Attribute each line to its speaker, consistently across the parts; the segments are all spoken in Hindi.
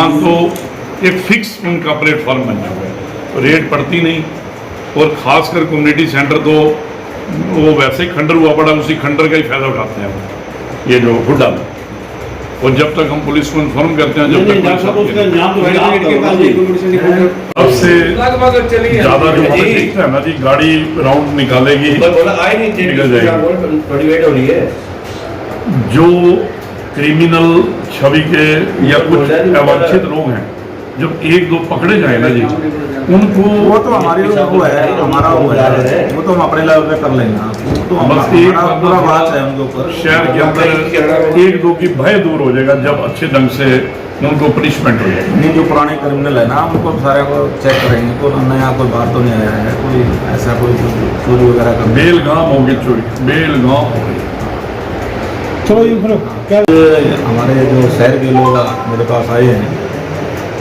Speaker 1: यहाँ तो एक फिक्स उनका प्लेटफॉर्म बन चुका है, तो रेट पड़ती नहीं। और ख़ासकर कम्युनिटी सेंटर तो वो वैसे ही खंडर हुआ पड़ा, उसी खंडर का ही फायदा उठाते हैं ये जो हुड्डा में। और जब तक हम पुलिस को इन्फॉर्म करते हैं, जब तक अब से ज़्यादा जो है ना जी, गाड़ी राउंड निकालेगी, निकल जाएगी। जो क्रिमिनल छवि के या कुछ अवांछित लोग हैं, जब एक दो पकड़े जाए ना जी, उनको
Speaker 2: वो तो हमारी वो है, हमारा वो है, वो तो हम अपने लेवल पे कर लेंगे। वो तो
Speaker 1: बस एक
Speaker 2: पूरा बात है उनके ऊपर।
Speaker 1: शहर के अंदर एक दो की भय दूर हो जाएगा जब अच्छे ढंग से उनको पनिशमेंट हो जाएगी।
Speaker 2: नहीं, जो पुराने क्रिमिनल है ना, उनको सारे को चेक करेंगे, कोई नया कोई बात तो नहीं आया है, कोई ऐसा कोई चोरी वगैरह का।
Speaker 1: बेलगाम होगी चोरी, बेलगाम हो गई।
Speaker 2: क्या हमारे जो शहर के लोग मेरे पास आए हैं,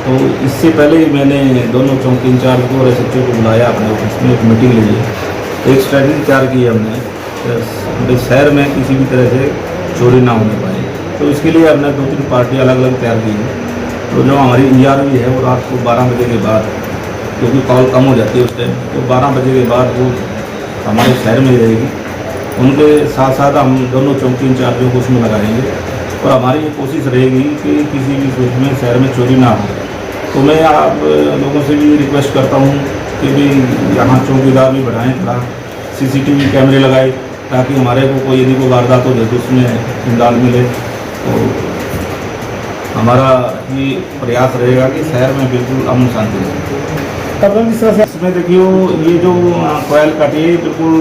Speaker 2: तो इससे पहले ही मैंने दोनों चौकी इंचार्ज को और SHO को बुलाया अपने ऑफिस में, एक मीटिंग ली है, एक स्ट्रैटेजी तैयार की है हमने शहर में किसी भी तरह से चोरी ना होने पाए। तो इसके लिए हमने 2-3 पार्टी अलग अलग तैयार की है। तो जो हमारी ERV है वो रात को 12 बजे के बाद, क्योंकि कॉल कम हो जाती है उस टाइम, तो 12 बजे के बाद वो हमारे शहर में रहेगी। उनके साथ साथ हम दोनों चौकी इंचार्जों को उसमें लगाएंगे और हमारी ये कोशिश रहेगी कि किसी भी सूरत में शहर में चोरी ना हो। तो मैं आप लोगों से भी रिक्वेस्ट करता हूँ कि भी यहाँ चौकीदार भी बढ़ाएं, थोड़ा CCTV कैमरे लगाए, ताकि हमारे को कोई यदि कोई वारदात हो जाए तो उसमें इमदाद मिले। तो हमारा ये प्रयास रहेगा कि शहर में बिल्कुल अमन शांति रहे। जिस तरह से इसमें देखियो, ये जो कोयल काटी है बिल्कुल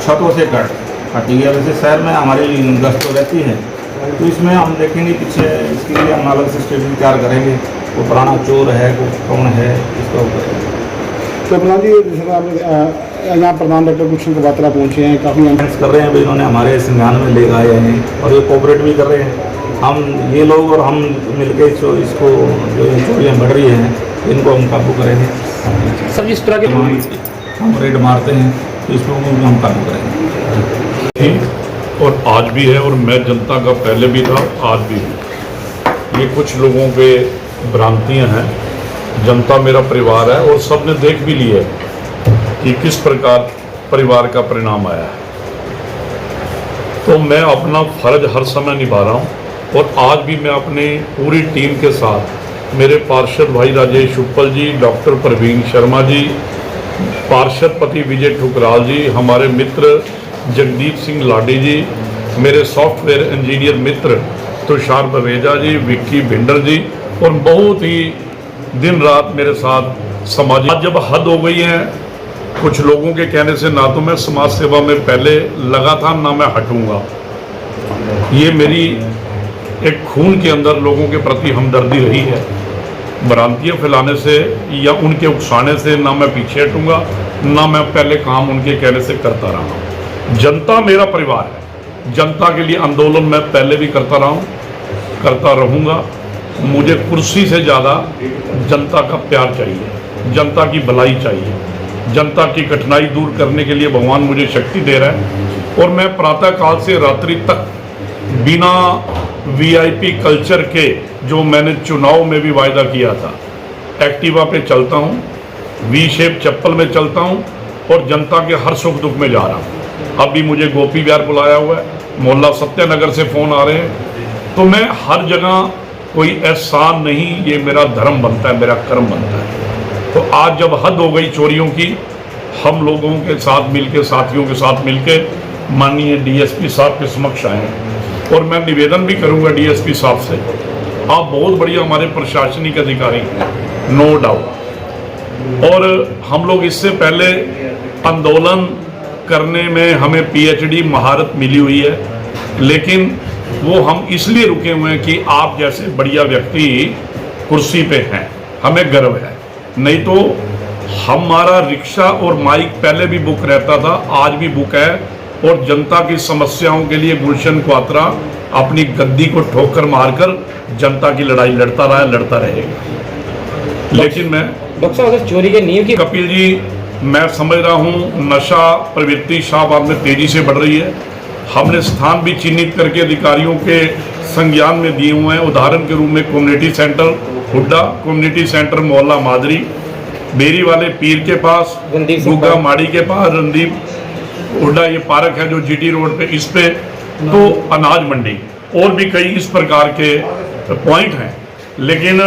Speaker 2: छतों से काटी है। वैसे शहर में हमारी गश्त तो रहती है, तो इसमें हम देखेंगे पीछे, इसके लिए हम अलग से स्ट्रेटजी तैयार करेंगे। वो पुराना चोर है, वो कौन है, इसका
Speaker 3: तो प्रधान जी, यहाँ प्रधान डॉक्टर गुलशन कबात्रा पहुँचे हैं, काफ़ी
Speaker 2: मेहनत कर रहे हैं भाई, इन्होंने हमारे संज्ञान में ले आए हैं और ये कोऑपरेट भी कर रहे हैं। हम ये लोग और हम मिलकर इसको जो ये चोरियाँ बढ़ रही हैं, इनको हम काबू करेंगे।
Speaker 3: सर, जिस तरह के
Speaker 2: हम रेड मारते हैं तो इसको हम काबू करेंगे।
Speaker 1: और आज भी है, और मैं जनता का पहले भी था, आज भी हूँ। ये कुछ लोगों के भ्रांतियाँ हैं। जनता मेरा परिवार है और सबने देख भी लिया कि किस प्रकार परिवार का परिणाम आया है। तो मैं अपना फर्ज हर समय निभा रहा हूँ और आज भी मैं अपनी पूरी टीम के साथ, मेरे पार्षद भाई राजेश उपल जी, डॉक्टर प्रवीण शर्मा जी, पार्षद पति विजय ठुकराल जी, हमारे मित्र जगदीप सिंह लाडी जी, मेरे सॉफ्टवेयर इंजीनियर मित्र तुषार बवेजा जी, विक्की भिंडर जी, और बहुत ही दिन रात मेरे साथ समाज। जब हद हो गई है कुछ लोगों के कहने से, ना तो मैं समाज सेवा में पहले लगा था, ना मैं हटूंगा। ये मेरी एक खून के अंदर लोगों के प्रति हमदर्दी रही है। भ्रांतियाँ फैलाने से या उनके उकसाने से ना मैं पीछे हटूंगा, ना मैं पहले काम उनके कहने से करता रहा। जनता मेरा परिवार है। जनता के लिए आंदोलन मैं पहले भी करता रहा हूँ, करता रहूँगा। मुझे कुर्सी से ज़्यादा जनता का प्यार चाहिए, जनता की भलाई चाहिए, जनता की कठिनाई दूर करने के लिए भगवान मुझे शक्ति दे रहा है। और मैं प्रातःकाल से रात्रि तक बिना VIP कल्चर के, जो मैंने चुनाव में भी वायदा किया था, एक्टिवा पे चलता हूँ, V शेप चप्पल में चलता हूँ और जनता के हर सुख दुख में जा रहा हूँ। अब भी मुझे गोपी विहार बुलाया हुआ है, मोहल्ला सत्यानगर से फ़ोन आ रहे हैं। तो मैं हर जगह कोई एहसान नहीं, ये मेरा धर्म बनता है, मेरा कर्म बनता है। तो आज जब हद हो गई चोरियों की, हम लोगों के साथ मिलके, साथियों के साथ मिलके माननीय DSP साहब के समक्ष आए हैं। और मैं निवेदन भी करूंगा DSP साहब से, आप बहुत बढ़िया हमारे प्रशासनिक अधिकारी हैं, नो डाउट। और हम लोग इससे पहले आंदोलन करने में हमें PhD महारत मिली हुई है, लेकिन वो हम इसलिए रुके हुए हैं कि आप जैसे बढ़िया व्यक्ति कुर्सी पे हैं, हमें गर्व है। नहीं तो हमारा रिक्शा और माइक पहले भी बुक रहता था, आज भी बुक है। और जनता की समस्याओं के लिए गुलशन कबात्रा अपनी गद्दी को ठोकर मारकर जनता की लड़ाई लड़ता रहा है, लड़ता रहेगा। लेकिन मैं
Speaker 3: डॉक्टर साहब, अगर चोरी के नियम की
Speaker 1: कपिल जी, मैं समझ रहा हूँ नशा प्रवृत्ति शाहबाद में तेजी से बढ़ रही है। हमने स्थान भी चिन्हित करके अधिकारियों के संज्ञान में दिए हुए हैं। उदाहरण के रूप में community centre Hooda, community centre मोहल्ला मादरी, बेरी वाले पीर के पास, गुग्गा माड़ी के पास, रणदीप हुड्डा ये पार्क है जो जीटी रोड पे, इस पे तो अनाज मंडी और भी कई इस प्रकार के पॉइंट हैं। लेकिन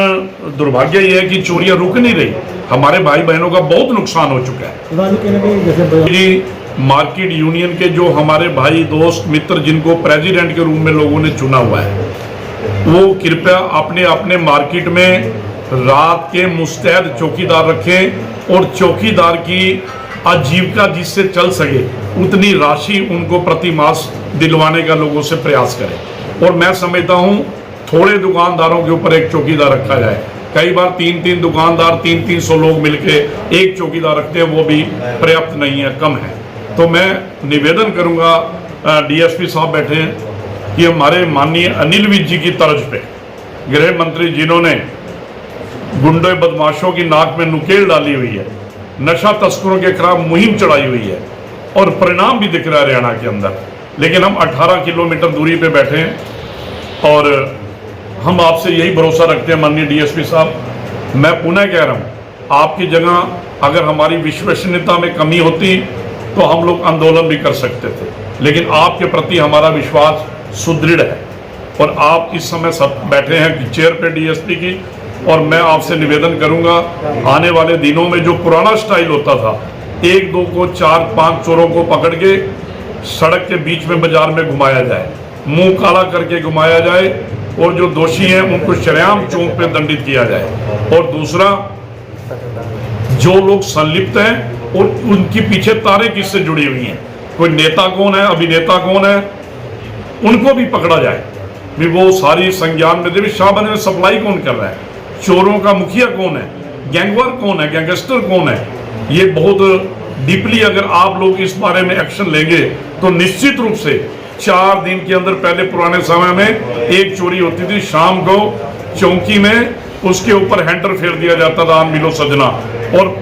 Speaker 1: दुर्भाग्य ये है कि चोरियां रुक नहीं रही, हमारे भाई बहनों का बहुत नुकसान हो चुका है। जी मार्केट यूनियन के जो हमारे भाई दोस्त मित्र जिनको प्रेसिडेंट के रूप में लोगों ने चुना हुआ है, वो कृपया अपने अपने मार्केट में रात के मुस्तैद चौकीदार रखें और चौकीदार की आजीविका जिससे चल सके उतनी राशि उनको प्रति मास दिलवाने का लोगों से प्रयास करें। और मैं समझता हूँ थोड़े दुकानदारों के ऊपर एक चौकीदार रखा जाए। कई बार 3-3 दुकानदार 300 लोग मिलके एक चौकीदार रखते हैं, वो भी पर्याप्त नहीं है, कम है। तो मैं निवेदन करूंगा, डीएसपी साहब बैठे हैं, कि हमारे माननीय अनिल विज जी की तर्ज पे गृह मंत्री जिन्होंने गुंडे बदमाशों की नाक में नुकेल डाली हुई है, नशा तस्करों के खिलाफ मुहिम चढ़ाई हुई है और परिणाम भी दिख रहा है हरियाणा के अंदर, लेकिन हम 18 किलोमीटर दूरी पे बैठे हैं और हम आपसे यही भरोसा रखते हैं माननीय डीएसपी साहब। मैं पुनः कह रहा हूँ, आपकी जगह अगर हमारी विश्वसनीयता में कमी होती तो हम लोग आंदोलन भी कर सकते थे, लेकिन आपके प्रति हमारा विश्वास सुदृढ़ है और आप इस समय सब बैठे हैं चेयर पे डीएसपी की। और मैं आपसे निवेदन करूंगा, आने वाले दिनों में जो पुराना स्टाइल होता था, 1-2 को 4-5 चोरों को पकड़ के सड़क के बीच में बाजार में घुमाया जाए, मुंह काला करके घुमाया जाए और जो दोषी हैं उनको शरेआम चौक पे दंडित किया जाए। और दूसरा, जो लोग संलिप्त हैं और उनकी पीछे तारे किससे जुड़ी हुई हैं, कोई नेता कौन है, अभिनेता कौन है, उनको भी पकड़ा जाए। भी वो सारी संज्ञान में देवी शाह बने सप्लाई कौन कर रहा है, चोरों का मुखिया कौन है, गैंगवार कौन है, गैंगस्टर कौन है, ये बहुत डीपली अगर आप लोग इस बारे में एक्शन लेंगे तो निश्चित रूप से 4 दिन के अंदर, पहले पुराने समय में एक चोरी होती थी शाम को चौकी में, उसके ऊपर हैंडर फेर दिया जाता था, मिलो सजना, और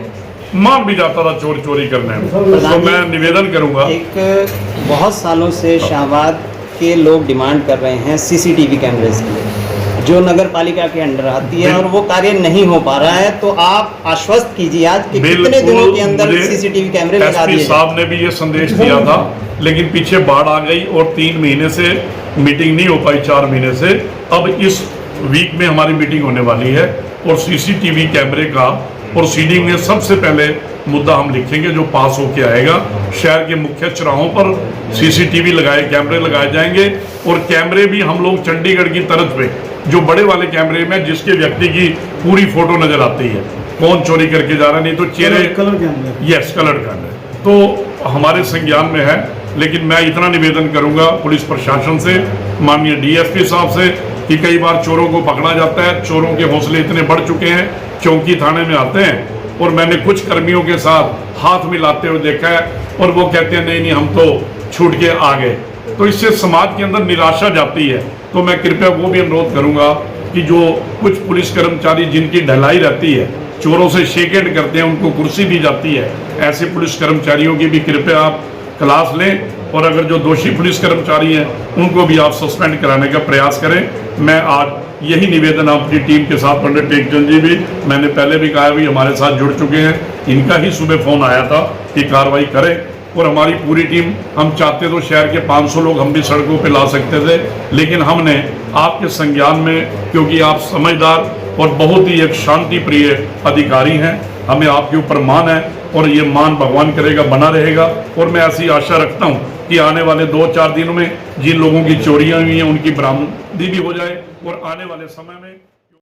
Speaker 1: मान भी जाता था चोरी चोरी करने में। तो मैं निवेदन करूंगा,
Speaker 4: एक बहुत सालों से शाहबाद के लोग डिमांड कर रहे हैं सीसीटीवी कैमरेज की, जो नगर पालिका के अंडर आती है और वो कार्य नहीं हो पा रहा है, तो आप आश्वस्त कीजिए आज कि कितने दिनों के अंदर सीसीटीवी कैमरे लगा दिए।
Speaker 1: एसपी साहब ने भी ये संदेश दिया था, लेकिन पीछे बाढ़ आ गई और 3 महीने से मीटिंग नहीं हो पाई, 4 महीने से। अब इस वीक में हमारी मीटिंग होने वाली है और सीसीटीवी कैमरे का प्रोसीडिंग में सबसे पहले मुद्दा हम लिखेंगे जो पास होके आएगा। शहर के मुख्य चौराहों पर सीसीटीवी कैमरे लगाए जाएंगे और कैमरे भी हम लोग चंडीगढ़ की तरफ पे जो बड़े वाले कैमरे में जिसके व्यक्ति की पूरी फोटो नजर आती है, कौन चोरी करके जा रहा है, नहीं तो चेहरे कलर कैमरे तो हमारे संज्ञान में है। लेकिन मैं इतना निवेदन करूंगा पुलिस प्रशासन से, माननीय डीएसपी साहब से, कि कई बार चोरों को पकड़ा जाता है, चोरों के हौसले इतने बढ़ चुके हैं, चौकी थाने में आते हैं और मैंने कुछ कर्मियों के साथ हाथ मिलाते हुए देखा है और वो कहते हैं नहीं हम तो छूट के आ गए। तो इससे समाज के अंदर निराशा जाती है। तो मैं कृपया वो भी अनुरोध करूंगा कि जो कुछ पुलिस कर्मचारी जिनकी ढलाई रहती है, चोरों से शेक हैंड करते हैं, उनको कुर्सी दी जाती है, ऐसे पुलिस कर्मचारियों की भी कृपया आप क्लास लें और अगर जो दोषी पुलिस कर्मचारी हैं उनको भी आप सस्पेंड कराने का प्रयास करें। मैं आज यही निवेदन अपनी टीम के साथ, पंडित टेकचंद जी भी मैंने पहले भी कहा भी हमारे साथ जुड़ चुके हैं, इनका ही सुबह फोन आया था कि कार्रवाई करें और हमारी पूरी टीम, हम चाहते तो शहर के 500 लोग हम भी सड़कों पे ला सकते थे, लेकिन हमने आपके संज्ञान में, क्योंकि आप समझदार और बहुत ही एक शांति प्रिय अधिकारी हैं, हमें आपके ऊपर मान है और ये मान भगवान करेगा बना रहेगा। और मैं ऐसी आशा रखता हूँ कि आने वाले 2-4 दिनों में जिन लोगों की चोरियां हुई हैं उनकी बरामदी भी हो जाए और आने वाले समय में